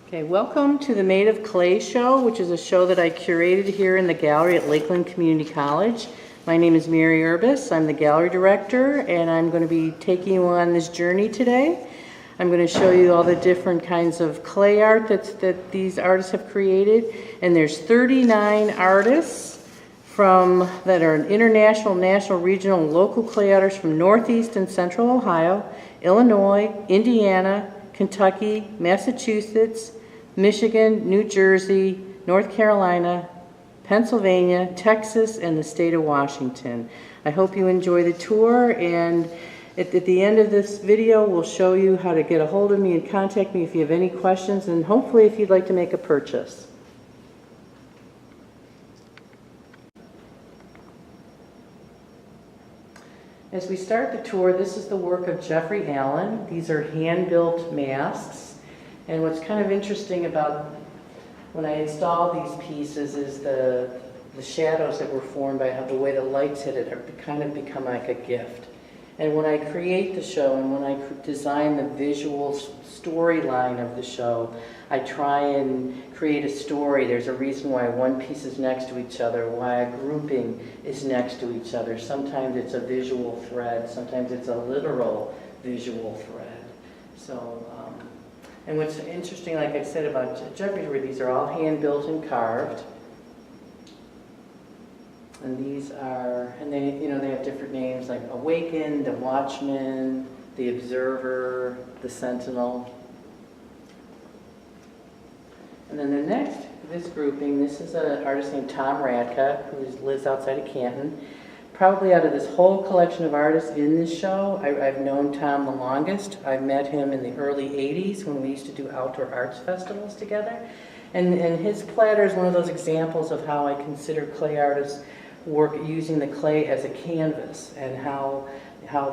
Okay, welcome to the Made of Clay show, which is a show that I curated here in the gallery at Lakeland Community College. My name is Mary Urbis. I'm the gallery director, and I'm going to be taking you on this journey today. I'm going to show you all the different kinds of clay art that these artists have created. And there's 39 artists that are international, national, regional, and local clay artists from Northeast and Central Ohio, Illinois, Indiana, Kentucky, Massachusetts, Michigan, New Jersey, North Carolina, Pennsylvania, Texas, and the state of Washington. I hope you enjoy the tour, and at the end of this video, we'll show you how to get a hold of me and contact me if you have any questions, and hopefully if you'd like to make a purchase. As we start the tour, this is the work of Jeffrey Allen. These are hand-built masks. And what's kind of interesting about when I installed these pieces is the shadows that were formed by the way the lights hit it have kind of become like a gift. And when I create the show and when I design the visual storyline of the show, I try and create a story. There's a reason why one piece is next to each other, why a grouping is next to each other. Sometimes it's a visual thread, sometimes it's a literal visual thread. So, and what's interesting, like I said about Jeffrey's work, these are all hand-built and carved. And these are, and they have different names like Awaken, the Watchman, the Observer, the Sentinel. And then this grouping, this is an artist named Tom Radka, who lives outside of Canton. Probably out of this whole collection of artists in this show, I've known Tom the longest. I met him in the early 80s when we used to do outdoor arts festivals together. And his platter is one of those examples of how I consider clay artists work using the clay as a canvas, and how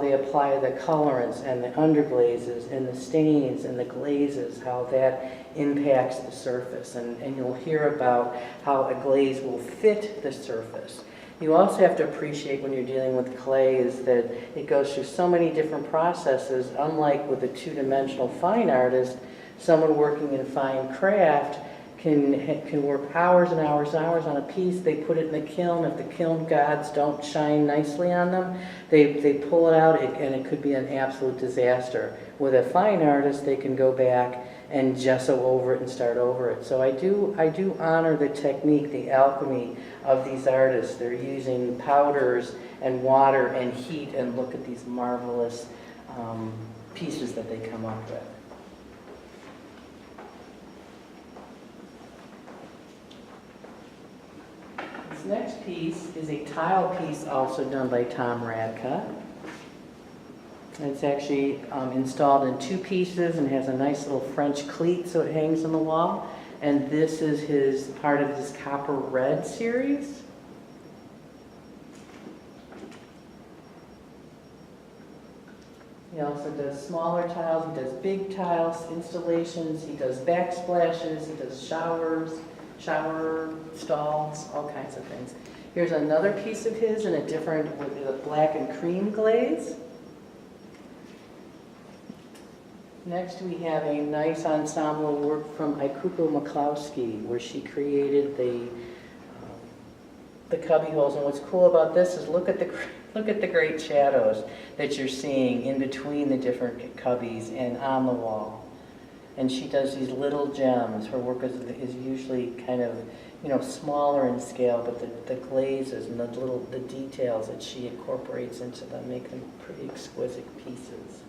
they apply the colorants and the underglazes and the stains and the glazes, how that impacts the surface. And you'll hear about how a glaze will fit the surface. You also have to appreciate when you're dealing with clay is that it goes through so many different processes. Unlike with a two-dimensional fine artist, someone working in fine craft can work hours and hours and hours on a piece. They put it in the kiln. If the kiln gods don't shine nicely on them, they pull it out, and it could be an absolute disaster. With a fine artist, they can go back and gesso over it and start over it. So I do honor the technique, the alchemy of these artists. They're using powders and water and heat, and look at these marvelous pieces that they come up with. This next piece is a tile piece also done by Tom Radka. And it's actually installed in two pieces and has a nice little French cleat so it hangs on the wall. And this is part of his Copper Red series. He also does smaller tiles, he does big tiles, installations, he does backsplashes, he does shower stalls, all kinds of things. Here's another piece of his in a different, with a black and cream glaze. Next we have a nice ensemble work from Ikuko Maklowski, where she created the cubby holes. And what's cool about this is look at the great shadows that you're seeing in between the different cubbies and on the wall. And she does these little gems. Her work is usually kind of, smaller in scale, but the glazes and the details that she incorporates into them make them pretty exquisite pieces.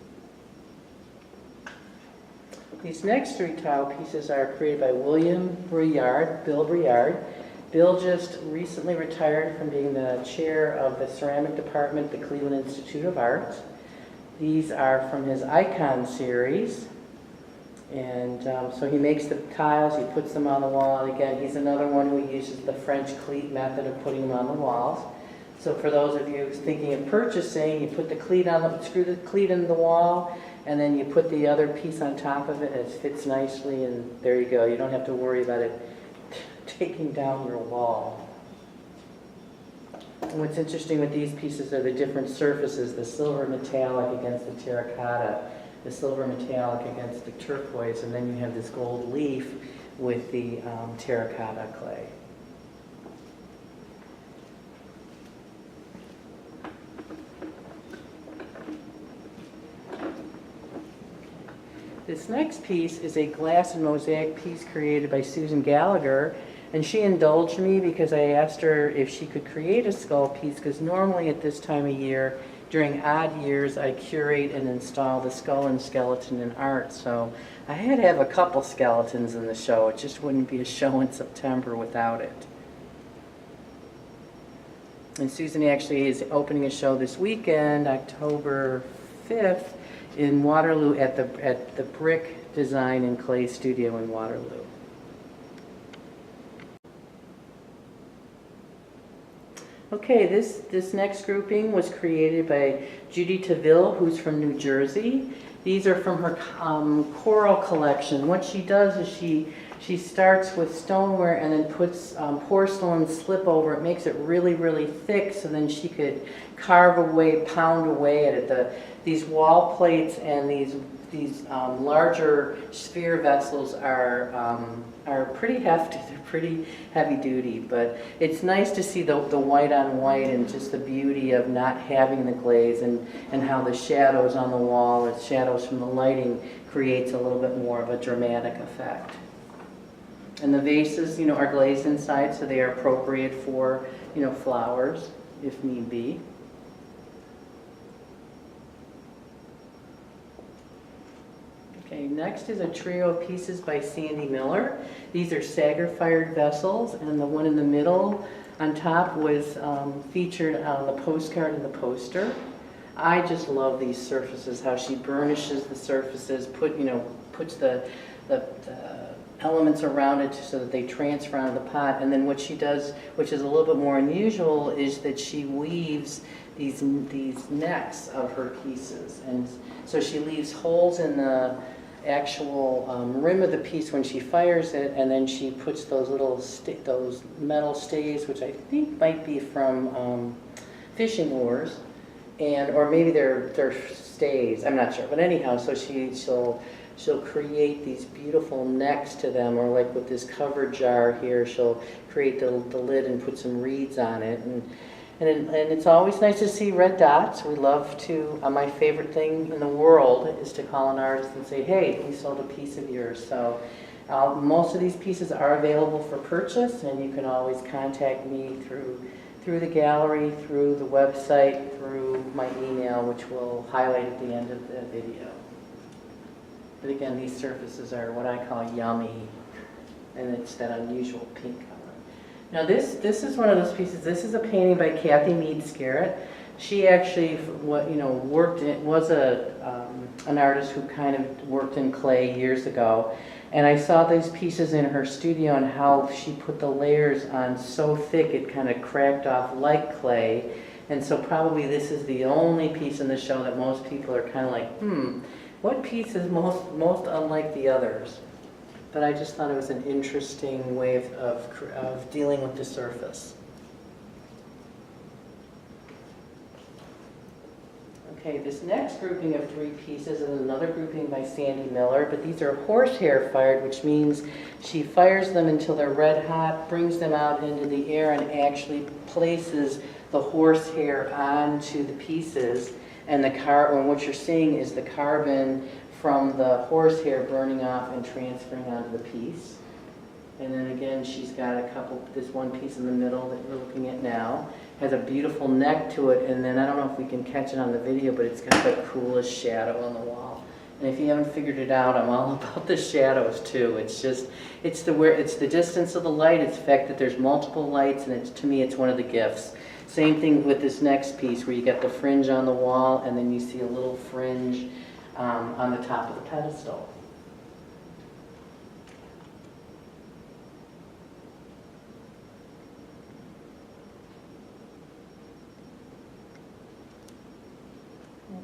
These next three tile pieces are created by Bill Briard. Bill just recently retired from being the chair of the ceramic department at the Cleveland Institute of Art. These are from his Icon series. And so he makes the tiles, he puts them on the wall. And again, he's another one who uses the French cleat method of putting them on the walls. So for those of you thinking of purchasing, you put the cleat on, screw the cleat into the wall, and then you put the other piece on top of it, and it fits nicely, and there you go. You don't have to worry about it taking down your wall. And what's interesting with these pieces are the different surfaces, the silver metallic against the terracotta. the silver metallic against the turquoise, and then you have this gold leaf with the terracotta clay. This next piece is a glass and mosaic piece created by Susan Gallagher, and she indulged me because I asked her if she could create a skull piece, because normally at this time of year, during odd years, I curate and install the skull and skeleton in art. So I had to have a couple skeletons in the show. It just wouldn't be a show in September without it. And Susan actually is opening a show this weekend, October 5th, in Waterloo at the Brick Design and Clay Studio in Waterloo. Okay, this next grouping was created by Judy Taville, who's from New Jersey. These are from her coral collection. What she does is she starts with stoneware and then puts porcelain slip over. It makes it really, really thick, so then she could carve away, pound away at it. These wall plates and these larger sphere vessels are pretty hefty. They're pretty heavy duty, but it's nice to see the white on white and just the beauty of not having the glaze, and how the shadows on the wall, the shadows from the lighting, creates a little bit more of a dramatic effect. And the vases, are glazed inside, so they are appropriate for, flowers, if need be. Okay, next is a trio of pieces by Sandy Miller. These are Sagar-fired vessels, and the one in the middle on top was featured on the postcard and the poster. I just love these surfaces, how she burnishes the surfaces, puts the elements around it so that they transfer onto the pot. And then what she does, which is a little bit more unusual, is that she weaves these necks of her pieces. And so she leaves holes in the actual rim of the piece when she fires it, and then she puts those little those metal stays, which I think might be from fishing oars, or maybe they're stays. I'm not sure, but anyhow, so she'll create these beautiful necks to them, or like with this cover jar here, she'll create the lid and put some reeds on it, and it's always nice to see red dots. We love to, my favorite thing in the world is to call an artist and say, hey, we sold a piece of yours. So most of these pieces are available for purchase, and you can always contact me through the gallery, through the website, through my email, which we'll highlight at the end of the video. But again, these surfaces are what I call yummy, and it's that unusual pink color. Now this is one of those pieces. This is a painting by Kathy Mead Scarrett. She actually was an artist who kind of worked in clay years ago. And I saw these pieces in her studio and how she put the layers on so thick it kind of cracked off like clay. And so probably this is the only piece in the show that most people are kind of like, what piece is most unlike the others? But I just thought it was an interesting way of dealing with the surface. Okay, this next grouping of 3 pieces is another grouping by Sandy Miller, but these are horsehair fired, which means she fires them until they're red hot, brings them out into the air, and actually places the horsehair onto the pieces. And what you're seeing is the carbon from the horsehair burning off and transferring onto the piece. And then again, she's got this one piece in the middle that we're looking at now, has a beautiful neck to it, and then I don't know if we can catch it on the video, but it's got the coolest shadow on the wall. And if you haven't figured it out, I'm all about the shadows too. It's the distance of the light, it's the fact that there's multiple lights, and to me it's one of the gifts. Same thing with this next piece where you get the fringe on the wall, and then you see a little fringe on the top of the pedestal.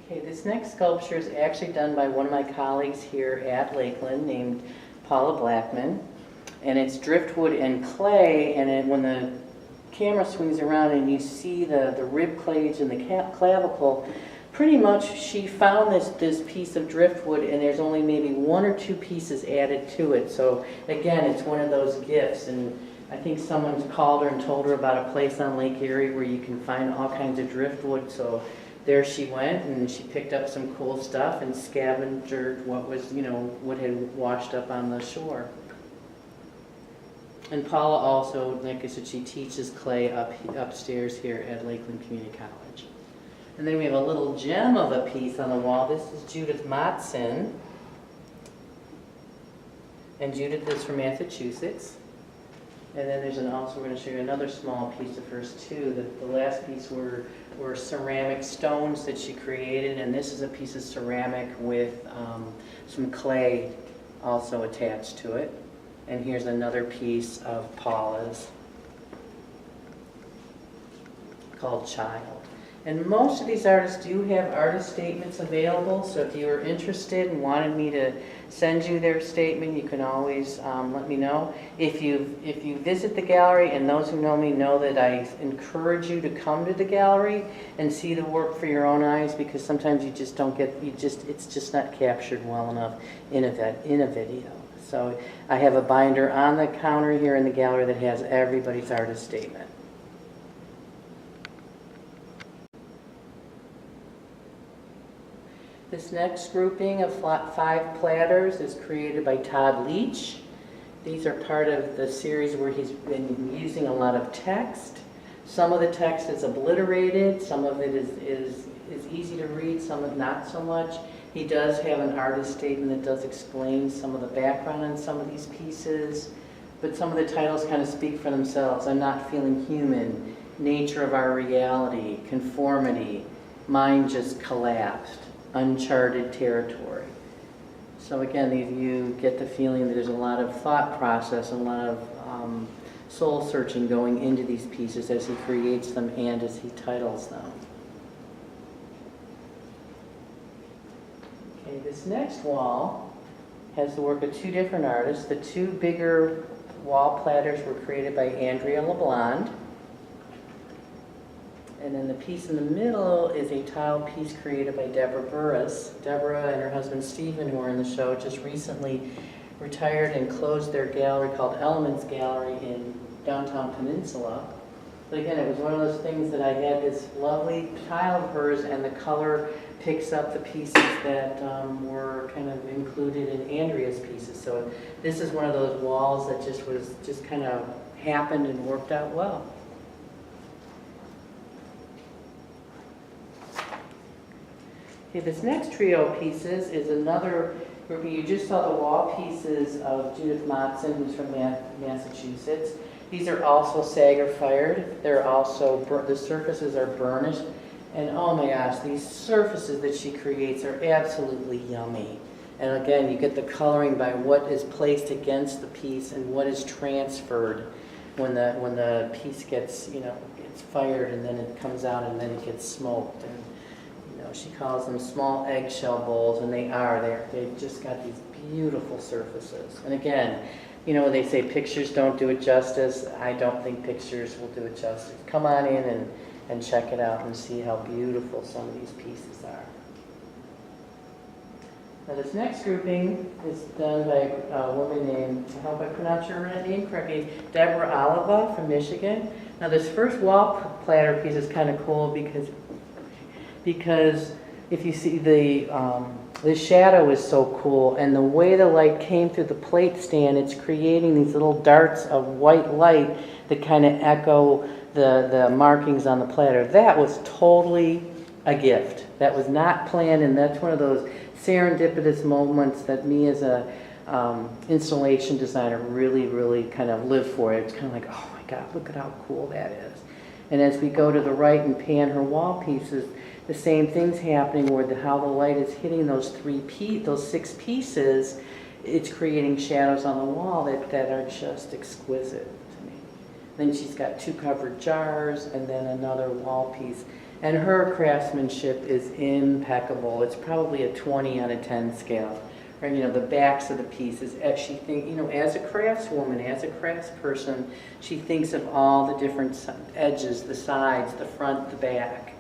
Okay, this next sculpture is actually done by one of my colleagues here at Lakeland named Paula Blackman, and it's driftwood and clay, and when the camera swings around and you see the rib cage and the clavicle, pretty much she found this piece of driftwood, and there's only maybe 1 or 2 pieces added to it. So again, it's one of those gifts, and I think someone called her and told her about a place on Lake Erie where you can find all kinds of driftwood. So there she went, and she picked up some cool stuff and scavenged what was, what had washed up on the shore. And Paula also, like I said, she teaches clay upstairs here at Lakeland Community College. And then we have a little gem of a piece on the wall. This is Judith Matson. And Judith is from Massachusetts. And then there's also, we're going to show you another small piece of hers too. The last piece were ceramic stones that she created, and this is a piece of ceramic with some clay also attached to it. And here's another piece of Paula's called Child. And most of these artists do have artist statements available, so if you are interested and wanted me to send you their statement, you can always let me know. If you visit the gallery, and those who know me know that I encourage you to come to the gallery and see the work for your own eyes, because sometimes you just don't get, it's just not captured well enough in a video. So I have a binder on the counter here in the gallery that has everybody's artist statement. This next grouping of 5 platters is created by Todd Leach. These are part of the series where he's been using a lot of text. Some of the text is obliterated, some of it is easy to read, some of it not so much. He does have an artist statement that does explain some of the background on some of these pieces, but some of the titles kind of speak for themselves. I'm Not Feeling Human, Nature of Our Reality, Conformity, Mind Just Collapsed, Uncharted Territory. So again, you get the feeling that there's a lot of thought process and a lot of soul searching going into these pieces as he creates them and as he titles them. Okay, this next wall has the work of 2 different artists. The 2 bigger wall platters were created by Andrea LeBlond. And then the piece in the middle is a tile piece created by Deborah Burris. Deborah and her husband Stephen, who are in the show, just recently retired and closed their gallery called Elements Gallery in downtown Peninsula. But again, it was one of those things that I had this lovely tile of hers, and the color picks up the pieces that were kind of included in Andrea's pieces. So this is one of those walls that just kind of happened and worked out well. Okay, this next trio of pieces is another grouping. You just saw the wall pieces of Judith Matson, who's from Massachusetts. These are also Sager fired. They're also, the surfaces are burnished. And oh my gosh, these surfaces that she creates are absolutely yummy. And again, you get the coloring by what is placed against the piece and what is transferred when the piece gets, gets fired, and then it comes out and then it gets smoked. And she calls them small eggshell bowls, and they've just got these beautiful surfaces. And again, they say pictures don't do it justice. I don't think pictures will do it justice. Come on in and check it out and see how beautiful some of these pieces are. Now this next grouping is done by a woman named, I hope I pronounce her name correctly, Deborah Oliva from Michigan. Now this first wall platter piece is kind of cool because if you see the shadow is so cool, and the way the light came through the plate stand, it's creating these little darts of white light that kind of echo the markings on the platter. That was totally a gift. That was not planned, and that's one of those serendipitous moments that me as a installation designer really kind of live for. It's kind of like, oh my God, look at how cool that is. And as we go to the right and pan her wall pieces, the same thing's happening where how the light is hitting those 6 pieces, it's creating shadows on the wall that are just exquisite to me. Then she's got 2 covered jars and then another wall piece. And her craftsmanship is impeccable. It's probably a 20 out of 10 scale. Or, the backs of the pieces, as she as a craftswoman, as a craftsperson, she thinks of all the different edges, the sides, the front, the back.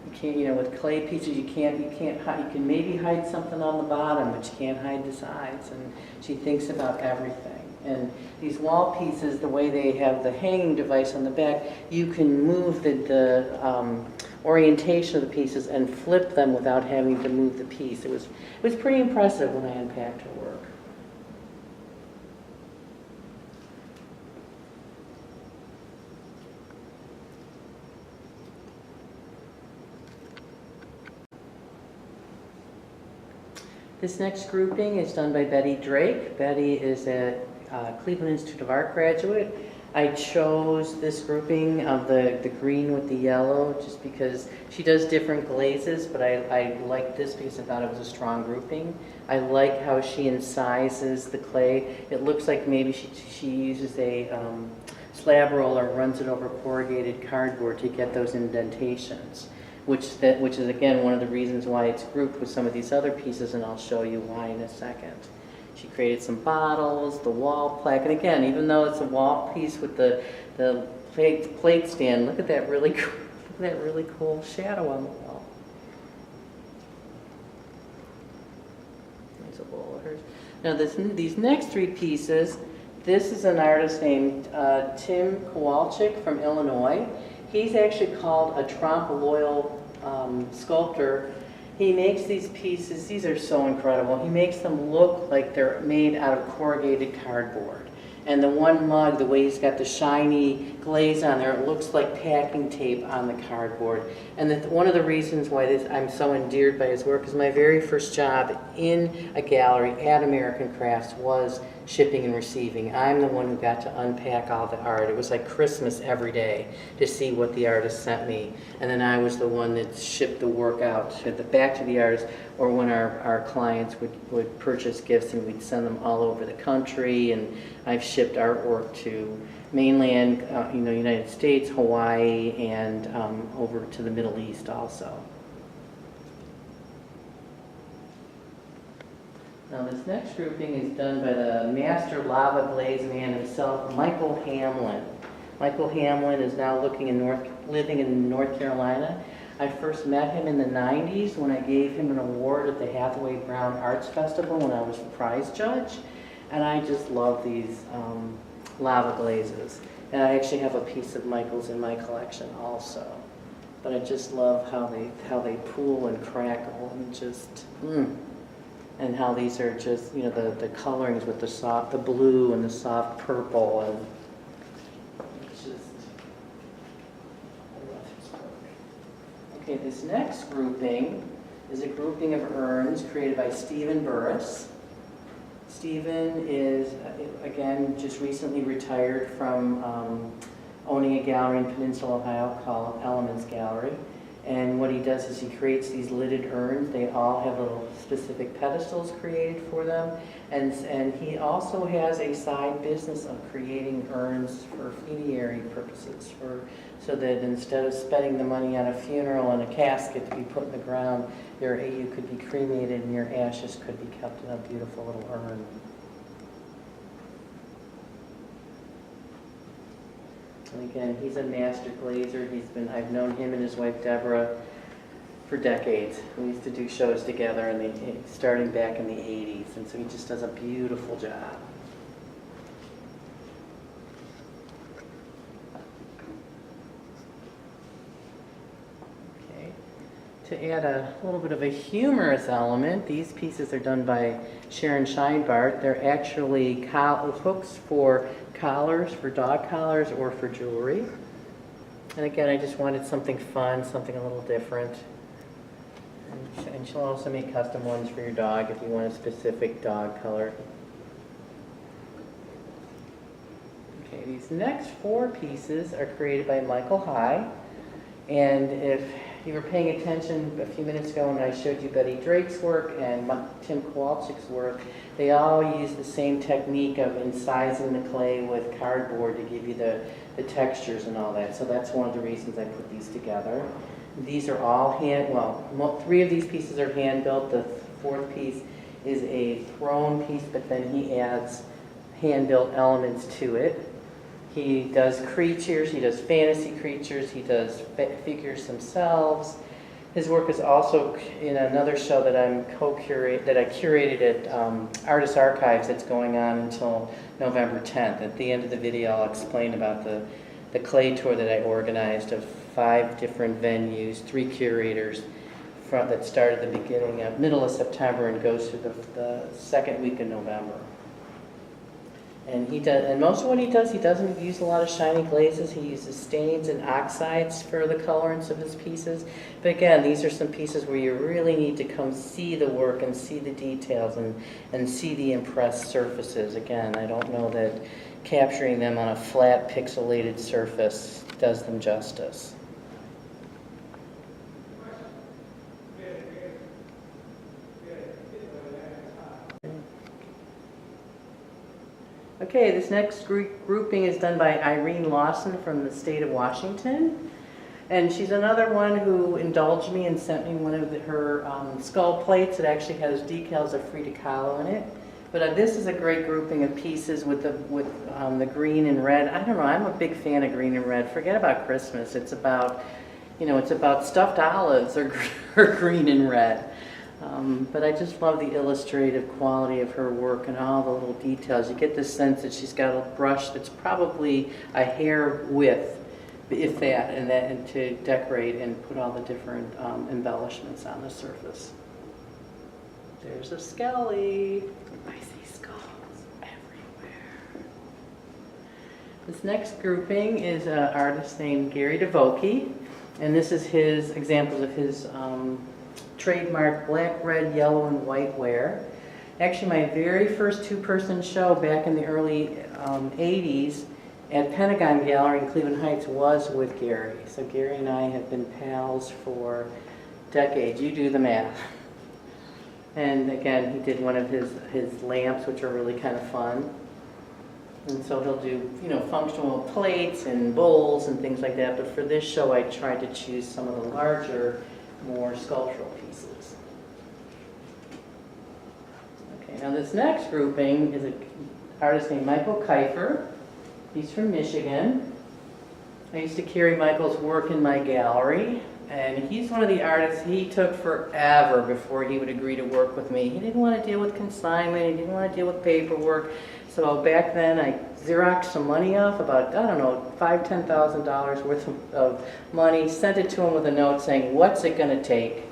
You can't, you know, with clay pieces, you can maybe hide something on the bottom, but you can't hide the sides. And she thinks about everything. And these wall pieces, the way they have the hanging device on the back, you can move the orientation of the pieces and flip them without having to move the piece. It was pretty impressive when I unpacked her work. This next grouping is done by Betty Drake. Betty is a Cleveland Institute of Art graduate. I chose this grouping of the green with the yellow just because she does different glazes, but I like this because I thought it was a strong grouping. I like how she incisors the clay. It looks like maybe she uses a slab roller, runs it over corrugated cardboard to get those indentations, which is again one of the reasons why it's grouped with some of these other pieces, and I'll show you why in a second. She created some bottles, the wall plaque, and again, even though it's a wall piece with the plate stand, look at that really cool shadow on the wall. There's a bowl of hers. Now these next three pieces, this is an artist named Tim Kowalczyk from Illinois. He's actually called a Trompe l'oeil sculptor. He makes these pieces, these are so incredible. He makes them look like they're made out of corrugated cardboard. And the one mug, the way he's got the shiny glaze on there, it looks like packing tape on the cardboard. And one of the reasons why I'm so endeared by his work is my very first job in a gallery at American Crafts was shipping and receiving. I'm the one who got to unpack all the art. It was like Christmas every day to see what the artist sent me. And then I was the one that shipped the work out back to the artist, or when our clients would purchase gifts and we'd send them all over the country. And I've shipped artwork to mainland, United States, Hawaii, and over to the Middle East also. Now this next grouping is done by the master lava glaze man himself, Michael Hamlin. Michael Hamlin is now living in North Carolina. I first met him in the 90s when I gave him an award at the Hathaway Brown Arts Festival when I was the prize judge. And I just love these lava glazes. And I actually have a piece of Michael's in my collection also. But I just love how they pool and crackle and just, and how these are just, the colorings with the blue and the soft purple, and it's just, I love his work. Okay, this next grouping is a grouping of urns created by Stephen Burris. Stephen is, again, just recently retired from owning a gallery in Peninsula, Ohio called Elements Gallery. And what he does is he creates these lidded urns. They all have little specific pedestals created for them. And he also has a side business of creating urns for funerary purposes, so that instead of spending the money on a funeral and a casket to be put in the ground, you could be cremated and your ashes could be kept in a beautiful little urn. And again, he's a master glazer. I've known him and his wife Deborah for decades. We used to do shows together, starting back in the 80s, and so he just does a beautiful job. Okay. To add a little bit of a humorous element, these pieces are done by Sharon Scheinbart. They're actually hooks for collars, for dog collars, or for jewelry. And again, I just wanted something fun, something a little different. And she'll also make custom ones for your dog if you want a specific dog color. Okay, these next four pieces are created by Michael High. And if you were paying attention a few minutes ago when I showed you Betty Drake's work and Tim Kowalczyk's work, they all use the same technique of incising the clay with cardboard to give you the textures and all that. So that's one of the reasons I put these together. These are all three of these pieces are hand-built. The fourth piece is a thrown piece, but then he adds hand-built elements to it. He does creatures, he does fantasy creatures, he does figures themselves. His work is also in another show that I curated at Artist Archives that's going on until November 10th. At the end of the video, I'll explain about the clay tour that I organized of 5 different venues, 3 curators that started the middle of September and goes through the second week of November. And most of what he doesn't use a lot of shiny glazes. He uses stains and oxides for the colorants of his pieces. But again, these are some pieces where you really need to come see the work and see the details and see the impressed surfaces. Again, I don't know that capturing them on a flat pixelated surface does them justice. Okay, this next grouping is done by Irene Lawson from the state of Washington. And she's another one who indulged me and sent me one of her skull plates. It actually has decals of Frida Kahlo in it. But this is a great grouping of pieces with the green and red. I don't know, I'm a big fan of green and red. Forget about Christmas. It's about, it's about stuffed olives or green and red. But I just love the illustrative quality of her work and all the little details. You get the sense that she's got a brush that's probably a hair width, if that, and to decorate and put all the different embellishments on the surface. There's a skelly. I see skulls everywhere. This next grouping is an artist named Gary DeVoke, and this is his examples of his trademark black, red, yellow, and white ware. Actually, my very first 2-person show back in the early 80s at Pentagon Gallery in Cleveland Heights was with Gary. So Gary and I have been pals for decades. You do the math. And again, he did one of his lamps, which are really kind of fun. And so he'll do, functional plates and bowls and things like that. But for this show, I tried to choose some of the larger, more sculptural pieces. Okay, now this next grouping is an artist named Michael Kiefer. He's from Michigan. I used to carry Michael's work in my gallery, and he's one of the artists. He took forever before he would agree to work with me. He didn't want to deal with consignment, he didn't want to deal with paperwork. So back then I Xeroxed some money off, about, I don't know, $5,000, $10,000 worth of money, sent it to him with a note saying, what's it going to take?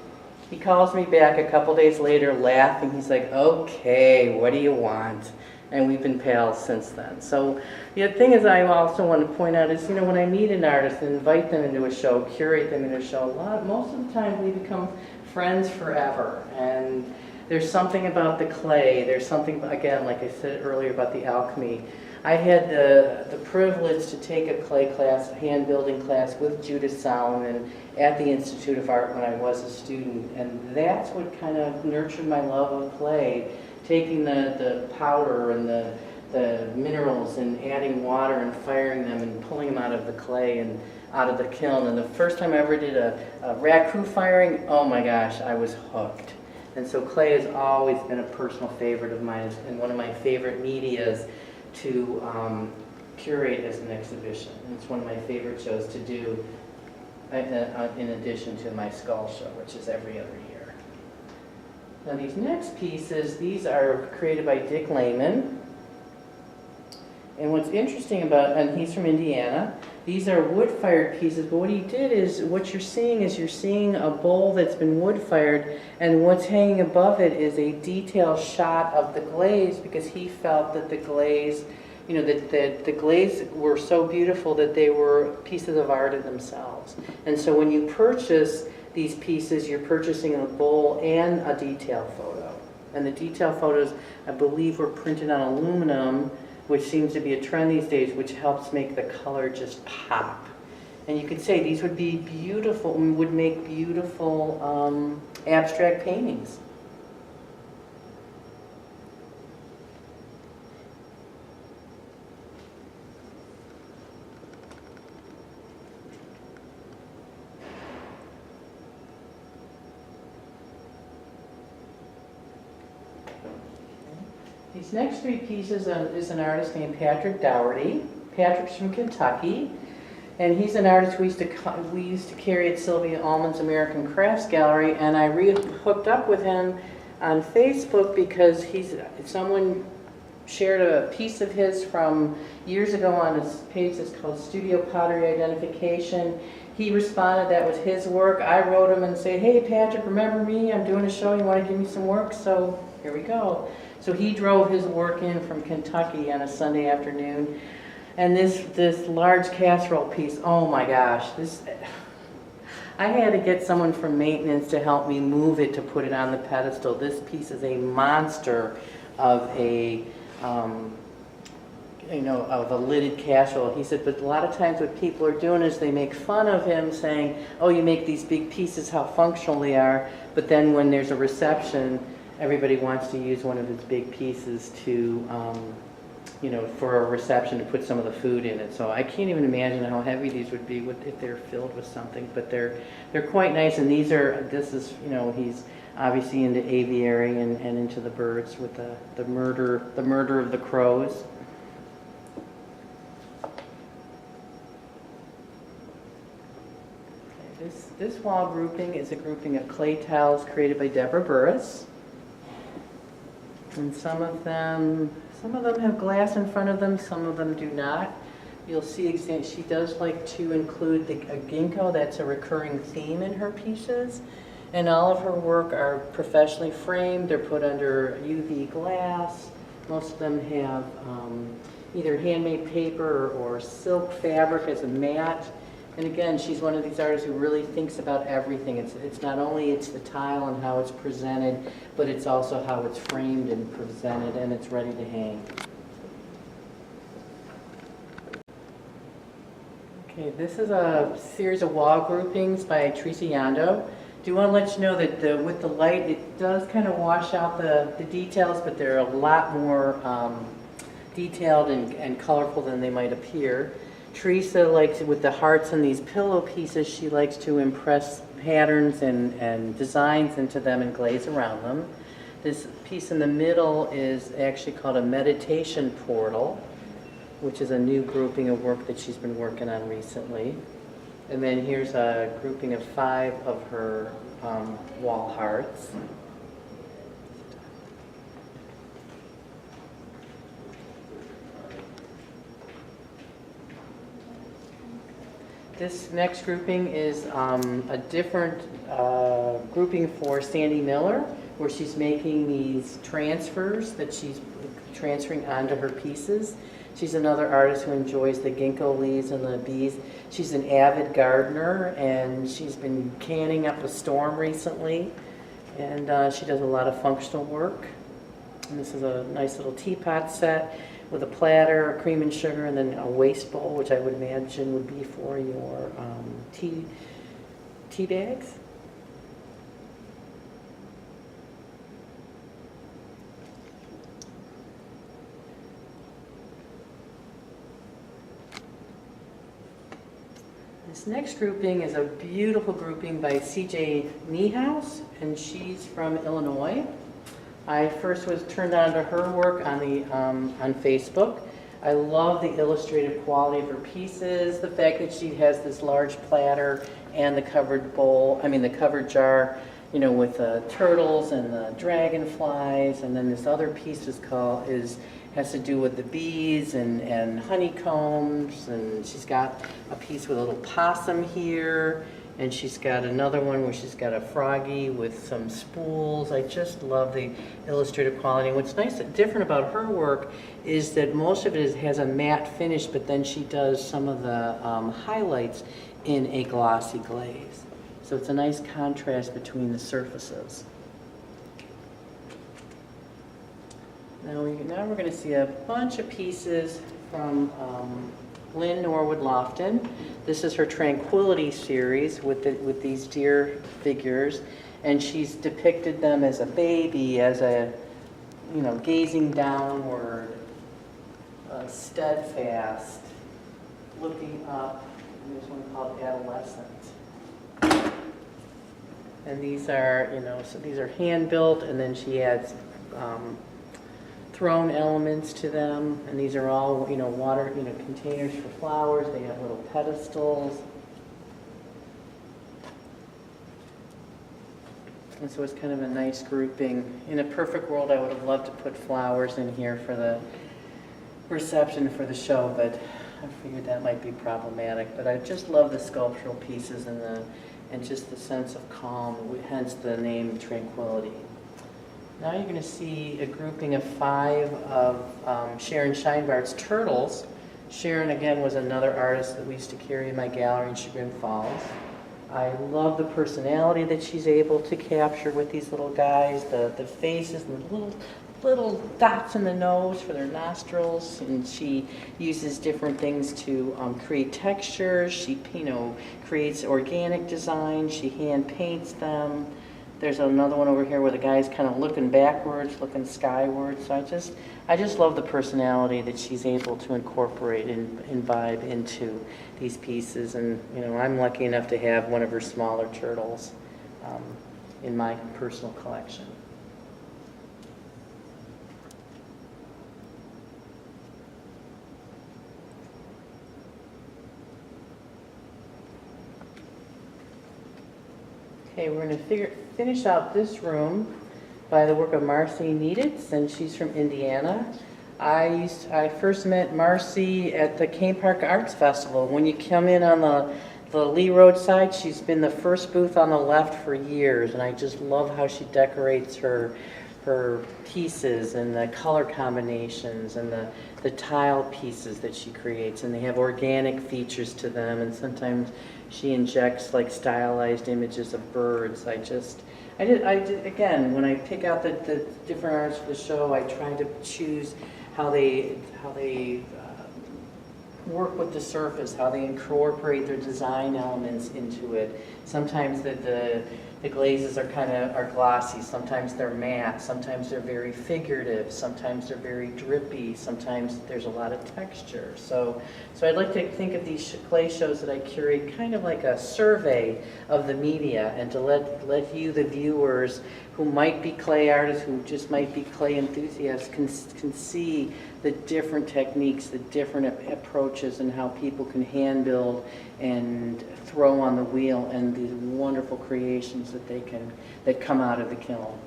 He calls me back a couple days later laughing. He's like, okay, what do you want? And we've been pals since then. So the thing is I also want to point out is, when I meet an artist and invite them into a show, curate them into a show, most of the time we become friends forever. And there's something about the clay. There's something, again, like I said earlier, about the alchemy. I had the privilege to take a clay class, a hand building class with Judith Solomon at the Institute of Art when I was a student, and that's what kind of nurtured my love of clay, taking the powder and the minerals and adding water and firing them and pulling them out of the clay and out of the kiln. And the first time I ever did a raku firing, oh my gosh, I was hooked. And so clay has always been a personal favorite of mine and one of my favorite medias to curate as an exhibition. And it's one of my favorite shows to do in addition to my skull show, which is every other year. Now these next pieces, these are created by Dick Lehman. And what's interesting about, and he's from Indiana, these are wood-fired pieces, but what he did is, what you're seeing a bowl that's been wood-fired, and what's hanging above it is a detailed shot of the glaze, because he felt that the glaze, that the glaze were so beautiful that they were pieces of art in themselves. And so when you purchase these pieces, you're purchasing a bowl and a detail photo. And the detail photos, I believe, were printed on aluminum, which seems to be a trend these days, which helps make the color just pop. And you could say these would be beautiful, would make beautiful abstract paintings. These next 3 pieces is an artist named Patrick Dougherty. Patrick's from Kentucky. And he's an artist we used to carry at Sylvia Ullman's American Crafts Gallery, and I hooked up with him on Facebook because someone shared a piece of his from years ago on his page that's called Studio Pottery Identification. He responded that was his work. I wrote him and said, hey Patrick, remember me? I'm doing a show, you want to give me some work? So here we go. So he drove his work in from Kentucky on a Sunday afternoon. And this large casserole piece, oh my gosh, I had to get someone from maintenance to help me move it to put it on the pedestal. This piece is a monster of a of a lidded casserole. He said, but a lot of times what people are doing is they make fun of him saying, oh, you make these big pieces, how functional they are, but then when there's a reception, everybody wants to use one of his big pieces to, for a reception to put some of the food in it. So I can't even imagine how heavy these would be if they're filled with something, but they're quite nice. And he's obviously into aviary and into the birds with the murder of the crows. This wall grouping is a grouping of clay tiles created by Deborah Burris. And some of them have glass in front of them, some of them do not. You'll see she does like to include a ginkgo. That's a recurring theme in her pieces. And all of her work are professionally framed. They're put under UV glass. Most of them have either handmade paper or silk fabric as a mat. And again, she's one of these artists who really thinks about everything. It's not only the tile and how it's presented, but it's also how it's framed and presented, and it's ready to hang. Okay, this is a series of wall groupings by Teresa Yondo. Do want to let you know that with the light, it does kind of wash out the details, but they're a lot more detailed and colorful than they might appear. Teresa likes, with the hearts and these pillow pieces, she likes to impress patterns and designs into them and glaze around them. This piece in the middle is actually called a meditation portal, which is a new grouping of work that she's been working on recently. And then here's a grouping of 5 of her wall hearts. This next grouping is a different grouping for Sandy Miller, where she's making these transfers that she's transferring onto her pieces. She's another artist who enjoys the ginkgo leaves and the bees. She's an avid gardener, and she's been canning up a storm recently, and she does a lot of functional work. And this is a nice little teapot set with a platter, cream and sugar, and then a waste bowl, which I would imagine would be for your tea bags. This next grouping is a beautiful grouping by C.J. Niehaus, and she's from Illinois. I first was turned on to her work on Facebook. I love the illustrative quality of her pieces, the fact that she has this large platter and the covered jar, with the turtles and the dragonflies, and then this other piece has to do with the bees and honeycombs, and she's got a piece with a little possum here. And she's got another one where she's got a froggy with some spools. I just love the illustrative quality. And what's nice and different about her work is that most of it has a matte finish, but then she does some of the highlights in a glossy glaze. So it's a nice contrast between the surfaces. Now we're going to see a bunch of pieces from Lynn Norwood Lofton. This is her Tranquility series with these deer figures, and she's depicted them as a baby, as a gazing downward, steadfast, looking up. And there's one called Adolescent. And these are so these are hand built, and then she adds thrown elements to them, and these are all, water, containers for flowers. They have little pedestals. And so it's kind of a nice grouping. In a perfect world, I would have loved to put flowers in here for the reception for the show, but I figured that might be problematic. But I just love the sculptural pieces and just the sense of calm, hence the name Tranquility. Now you're going to see a grouping of 5 of Sharon Scheinbart's turtles. Sharon, again, was another artist that we used to carry in my gallery in Chagrin Falls. I love the personality that she's able to capture with these little guys, the faces and the little dots in the nose for their nostrils, and she uses different things to create textures. She, creates organic design. She hand paints them. There's another one over here where the guy's kind of looking backwards, looking skyward. So I just love the personality that she's able to incorporate and imbibe into these pieces. And I'm lucky enough to have one of her smaller turtles in my personal collection. Okay, we're going to finish out this room by the work of Marcy Needitz, and she's from Indiana. I first met Marcy at the Cane Park Arts Festival. When you come in on the Lee Road side, she's been the first booth on the left for years, and I just love how she decorates her pieces and the color combinations and the tile pieces that she creates, and they have organic features to them, and sometimes she injects like stylized images of birds. Again, when I pick out the different artists for the show, I try to choose how they work with the surface, how they incorporate their design elements into it. Sometimes the glazes are glossy, sometimes they're matte, sometimes they're very figurative, sometimes they're very drippy, sometimes there's a lot of texture. So I'd like to think of these clay shows that I curate kind of like a survey of the media, and to let you, the viewers, who might be clay artists, who just might be clay enthusiasts, can see the different techniques, the different approaches, and how people can hand build and throw on the wheel, and these wonderful creations that come out of the kiln.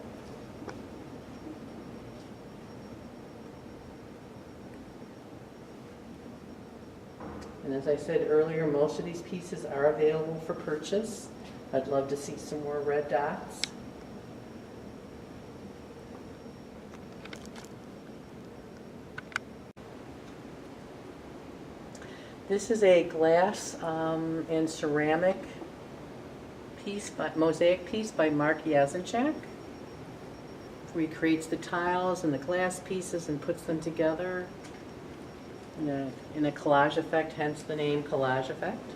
And as I said earlier, most of these pieces are available for purchase. I'd love to see some more red dots. This is a glass and ceramic piece, mosaic piece by Mark Yazinchak. He creates the tiles and the glass pieces and puts them together in a collage effect, hence the name Collage Effect.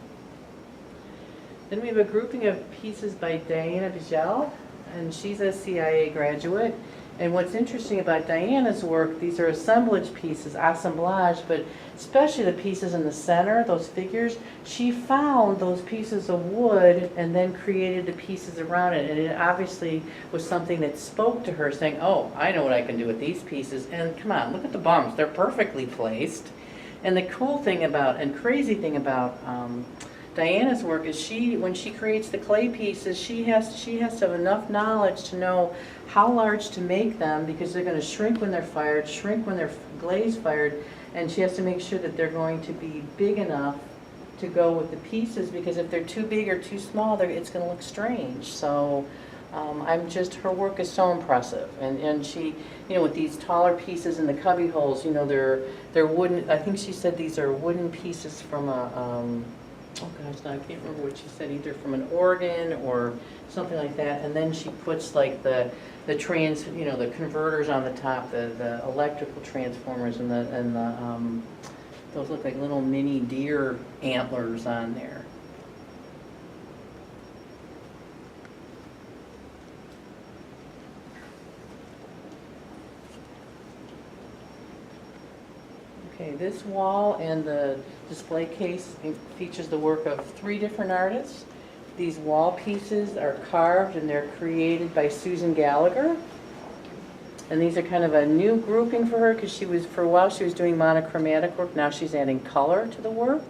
Then we have a grouping of pieces by Diana Vigel, and she's a CIA graduate. And what's interesting about Diana's work, these are assemblage pieces, assemblage, but especially the pieces in the center, those figures, she found those pieces of wood and then created the pieces around it. And it obviously was something that spoke to her, saying, oh, I know what I can do with these pieces. And come on, look at the bumps, they're perfectly placed. And the cool thing about, and crazy thing about Diana's work is when she creates the clay pieces, she has to have enough knowledge to know how large to make them, because they're going to shrink when they're fired, shrink when they're glaze fired, and she has to make sure that they're going to be big enough to go with the pieces, because if they're too big or too small, it's going to look strange. So her work is so impressive, and she, with these taller pieces in the cubby holes, they're wooden. I think she said these are wooden pieces from oh gosh, now I can't remember what she said, either from an organ or something like that. And then she puts like the converters on the top, the electrical transformers, and those look like little mini deer antlers on there. Okay, this wall and the display case features the work of 3 different artists. These wall pieces are carved and they're created by Susan Gallagher. And these are kind of a new grouping for her because for a while she was doing monochromatic work. Now she's adding color to the work.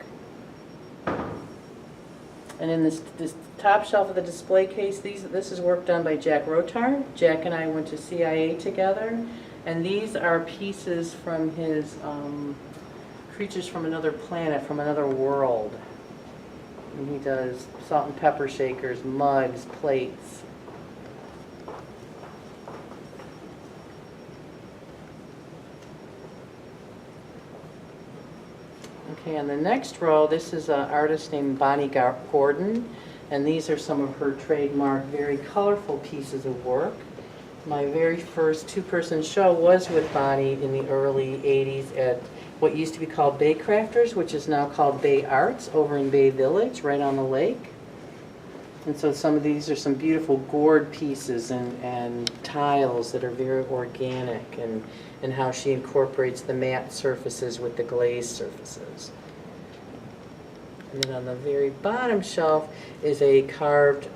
And in this top shelf of the display case, this is work done by Jack Rotar. Jack and I went to CIA together. And these are pieces from his Creatures from Another Planet, from Another World. And he does salt and pepper shakers, mugs, plates. Okay, on the next row, this is an artist named Bonnie Gordon, and these are some of her trademark, very colorful pieces of work. My very first two-person show was with Bonnie in the early 80s at what used to be called Bay Crafters, which is now called Bay Arts, over in Bay Village, right on the lake. And so some of these are some beautiful gourd pieces and tiles that are very organic, and how she incorporates the matte surfaces with the glazed surfaces. And then on the very bottom shelf is a carved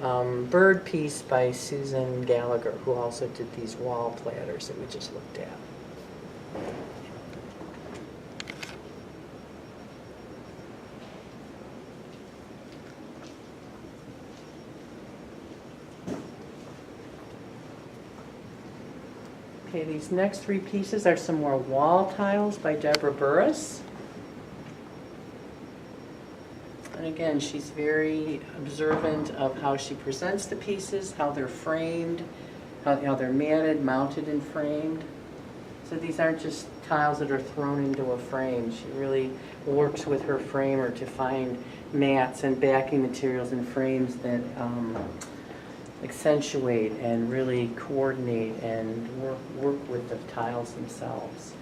bird piece by Susan Gallagher, who also did these wall platters that we just looked at. Okay, these next three pieces are some more wall tiles by Deborah Burris. And again, she's very observant of how she presents the pieces, how they're framed, how they're matted, mounted, and framed. So these aren't just tiles that are thrown into a frame. She really works with her framer to find mats and backing materials and frames that accentuate and really coordinate and work with the tiles themselves.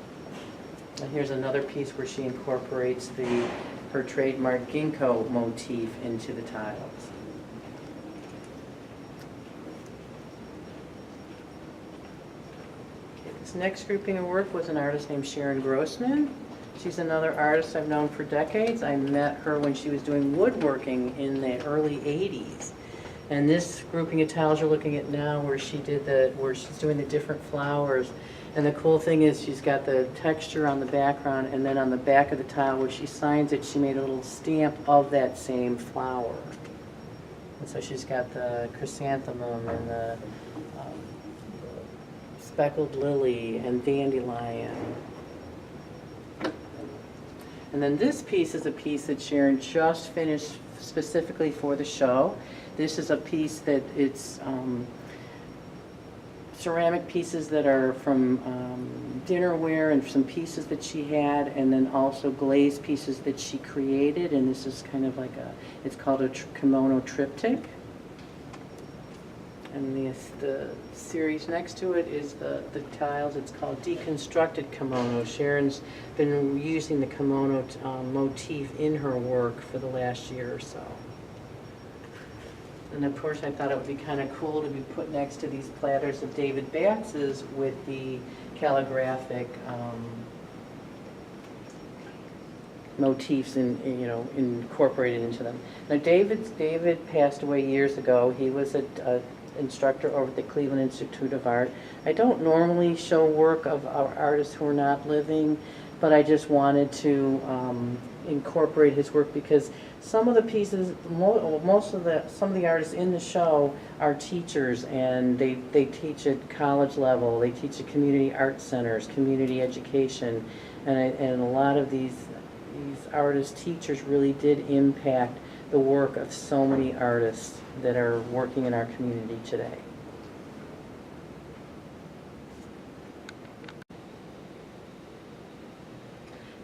And here's another piece where she incorporates her trademark ginkgo motif into the tiles. Okay, this next grouping of work was an artist named Sharon Grossman. She's another artist I've known for decades. I met her when she was doing woodworking in the early 80s. And this grouping of tiles you're looking at now, where she's doing the different flowers. And the cool thing is she's got the texture on the background, and then on the back of the tile where she signs it, she made a little stamp of that same flower. And so she's got the chrysanthemum and the speckled lily and dandelion. And then this piece is a piece that Sharon just finished specifically for the show. This is a piece that it's ceramic pieces that are from dinnerware and some pieces that she had, and then also glazed pieces that she created. And this is kind of like it's called a kimono triptych. And the series next to it is the tiles. It's called Deconstructed Kimono. Sharon's been using the kimono motif in her work for the last year or so. And of course I thought it would be kind of cool to be put next to these platters of David Batz's with the calligraphic motifs incorporated into them. Now David passed away years ago. He was an instructor over at the Cleveland Institute of Art. I don't normally show work of our artists who are not living, but I just wanted to incorporate his work because some of the pieces, some of the artists in the show are teachers, and they teach at college level. They teach at community art centers, community education, and a lot of these artist teachers really did impact the work of so many artists that are working in our community today.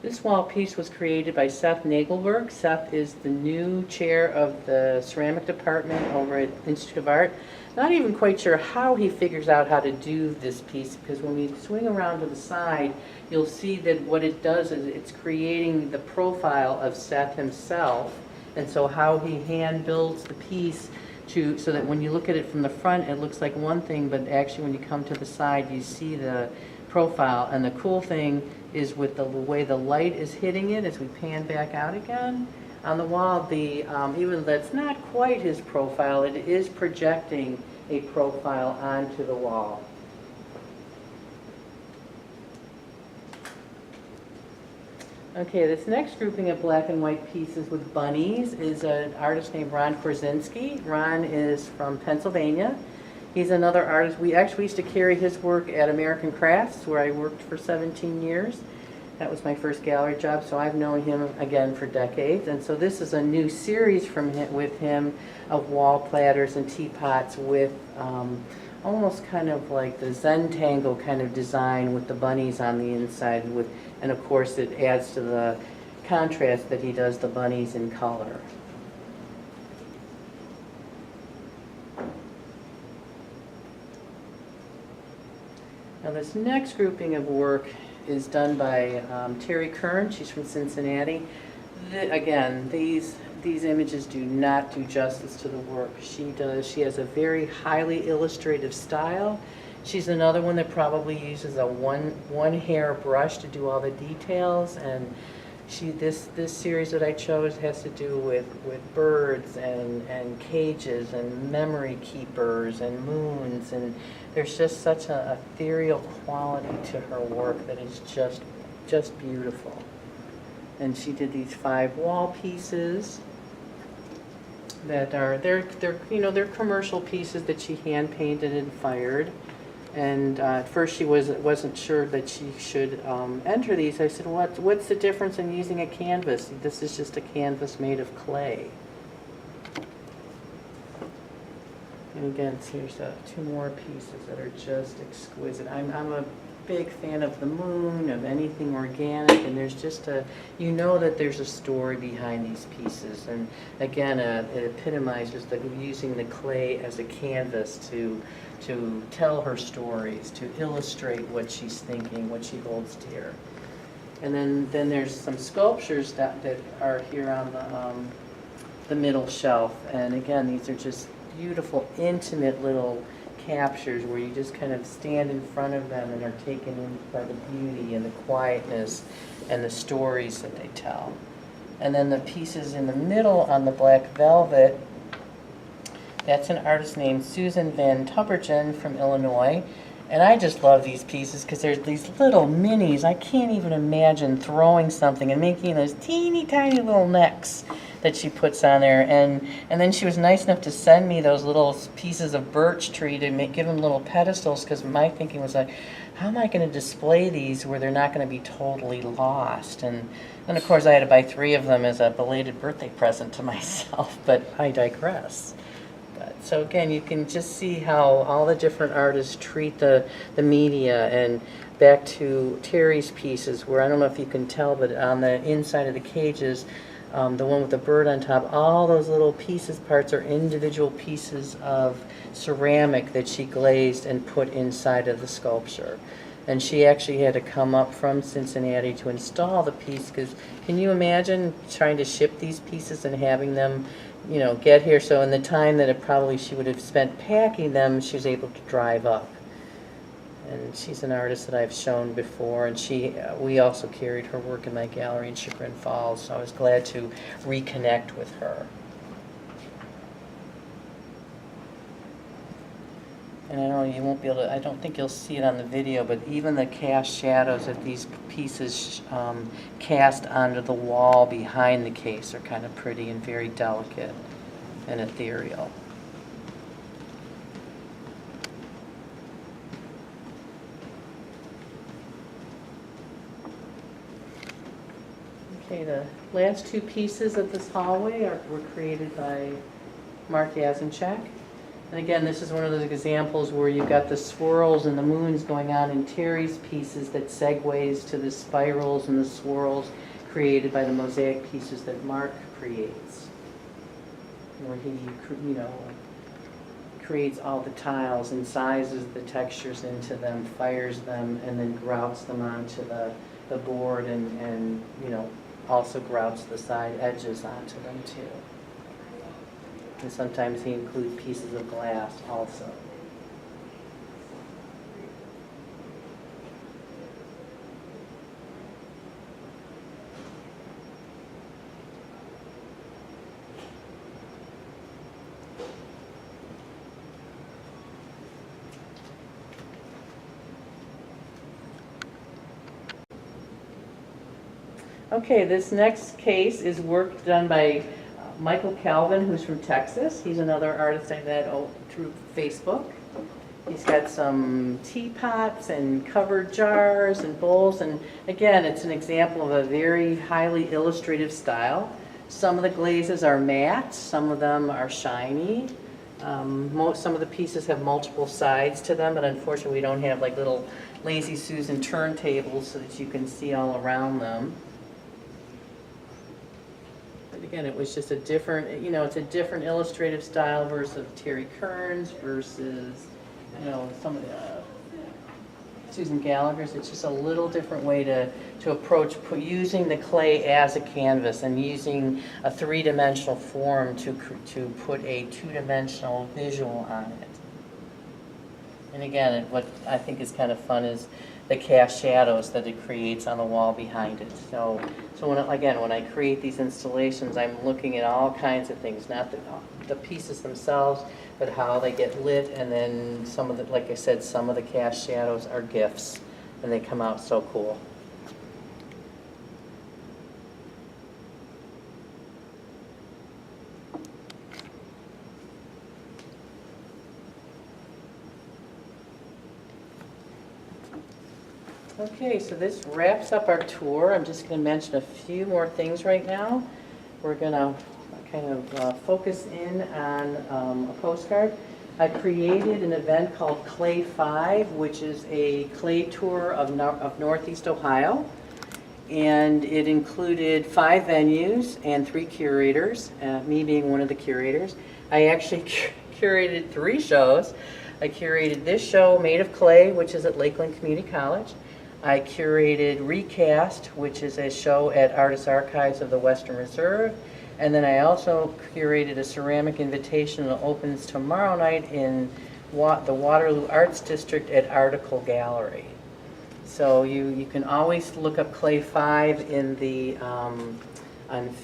This wall piece was created by Seth Nagelberg. Seth is the new chair of the ceramic department over at Institute of Art. Not even quite sure how he figures out how to do this piece, because when we swing around to the side, you'll see that what it does is it's creating the profile of Seth himself, and so how he hand builds the piece so that when you look at it from the front, it looks like one thing, but actually when you come to the side, you see the profile. And the cool thing is with the way the light is hitting it as we pan back out again on the wall, even that's not quite his profile, it is projecting a profile onto the wall. Okay, this next grouping of black and white pieces with bunnies is an artist named Ron Korzinski. Ron is from Pennsylvania. He's another artist. We actually used to carry his work at American Crafts, where I worked for 17 years. That was my first gallery job, so I've known him again for decades. And so this is a new series from him, with him of wall platters and teapots with almost kind of like the Zentangle kind of design with the bunnies on the inside. And of course it adds to the contrast that he does the bunnies in color. Now this next grouping of work is done by Terry Kern. She's from Cincinnati. Again, these images do not do justice to the work. She has a very highly illustrative style. She's another one that probably uses a one hair brush to do all the details, and this series that I chose has to do with birds and cages and memory keepers and moons, and there's just such an ethereal quality to her work that is just beautiful. And she did these 5 wall pieces that are they're commercial pieces that she hand painted and fired. And at first she wasn't sure that she should enter these. I said, what's the difference in using a canvas? This is just a canvas made of clay. And again, here's 2 more pieces that are just exquisite. I'm a big fan of the moon, of anything organic, and there's just that there's a story behind these pieces. And again, it epitomizes using the clay as a canvas to tell her stories, to illustrate what she's thinking, what she holds dear. And then there's some sculptures that are here on the middle shelf. And again, these are just beautiful, intimate little captures where you just kind of stand in front of them and are taken in by the beauty and the quietness and the stories that they tell. And then the pieces in the middle on the black velvet, that's an artist named Susan Van Tubbergen from Illinois. And I just love these pieces because there's these little minis. I can't even imagine throwing something and making those teeny tiny little necks that she puts on there. And then she was nice enough to send me those little pieces of birch tree to give them little pedestals, because my thinking was like, how am I going to display these where they're not going to be totally lost? And then of course I had to buy 3 of them as a belated birthday present to myself, but I digress. So again, you can just see how all the different artists treat the media. And back to Terry's pieces, where I don't know if you can tell, but on the inside of the cages, the one with the bird on top, all those little parts are individual pieces of ceramic that she glazed and put inside of the sculpture. And she actually had to come up from Cincinnati to install the piece, because can you imagine trying to ship these pieces and having them get here? So in the time that she would have spent packing them, she was able to drive up. And she's an artist that I've shown before, and we also carried her work in my gallery in Chagrin Falls, so I was glad to reconnect with her. And I know you won't be able to, I don't think you'll see it on the video, but even the cast shadows that these pieces cast onto the wall behind the case are kind of pretty and very delicate and ethereal. Okay, the last 2 pieces of this hallway were created by Mark Yazinchak. And again, this is one of those examples where you've got the swirls and the moons going on in Terry's pieces that segues to the spirals and the swirls created by the mosaic pieces that Mark creates, where he creates all the tiles, incisors the textures into them, fires them, and then grouts them onto the board, and also grouts the side edges onto them too. And sometimes he includes pieces of glass also. Okay, this next case is work done by Michael Calvin, who's from Texas. He's another artist I met through Facebook. He's got some teapots and covered jars and bowls, and again, it's an example of a very highly illustrative style. Some of the glazes are matte, some of them are shiny. Some of the pieces have multiple sides to them, but unfortunately we don't have like little Lazy Susan turntables so that you can see all around them. But again, it was just a different, it's a different illustrative style versus Terry Kearns versus, some of the Susan Gallagher's. It's just a little different way to approach using the clay as a canvas and using a three-dimensional form to put a two-dimensional visual on it. And again, what I think is kind of fun is the cast shadows that it creates on the wall behind it. So when I create these installations, I'm looking at all kinds of things, not the pieces themselves, but how they get lit, and then like I said, some of the cast shadows are GIFs, and they come out so cool. Okay, so this wraps up our tour. I'm just going to mention a few more things right now. We're going to kind of focus in on a postcard. I created an event called Clay 5, which is a clay tour of Northeast Ohio. And it included 5 venues and 3 curators, me being one of the curators. I actually curated 3 shows. I curated this show, Made of Clay, which is at Lakeland Community College. I curated Recast, which is a show at Artists Archives of the Western Reserve. And then I also curated a ceramic invitation that opens tomorrow night in the Waterloo Arts District at Article Gallery. So you can always look up Clay 5 in the on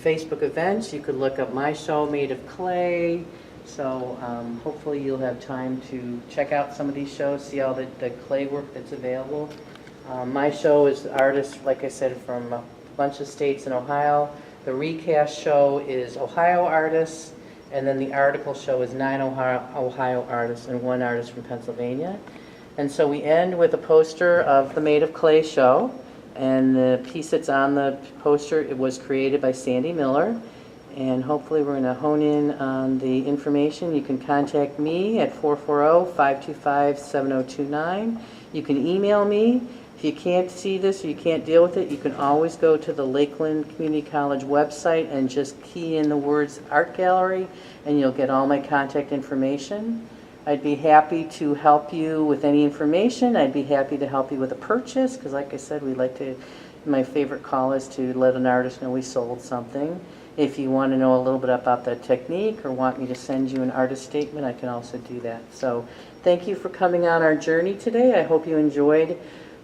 Facebook events. You could look up my show, Made of Clay. So hopefully you'll have time to check out some of these shows, see all the clay work that's available. My show is artists, like I said, from a bunch of states in Ohio. The Recast show is Ohio artists, and then the Article show is 9 Ohio artists and 1 artist from Pennsylvania. And so we end with a poster of the Made of Clay show, and the piece that's on the poster, it was created by Sandy Miller. And hopefully we're going to hone in on the information. You can contact me at 440-525-7029. You can email me. If you can't see this or you can't deal with it, you can always go to the Lakeland Community College website and just key in the words Art Gallery, and you'll get all my contact information. I'd be happy to help you with any information. I'd be happy to help you with a purchase, because like I said, my favorite call is to let an artist know we sold something. If you want to know a little bit about that technique or want me to send you an artist statement, I can also do that. So thank you for coming on our journey today. I hope you enjoyed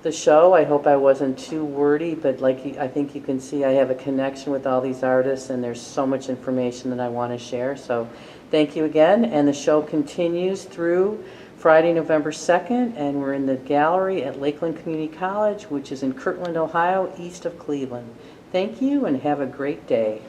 the show. I hope I wasn't too wordy, but I think you can see I have a connection with all these artists, and there's so much information that I want to share. So thank you again, and the show continues through Friday, November 2nd, and we're in the gallery at Lakeland Community College, which is in Kirtland, Ohio, east of Cleveland. Thank you, and have a great day.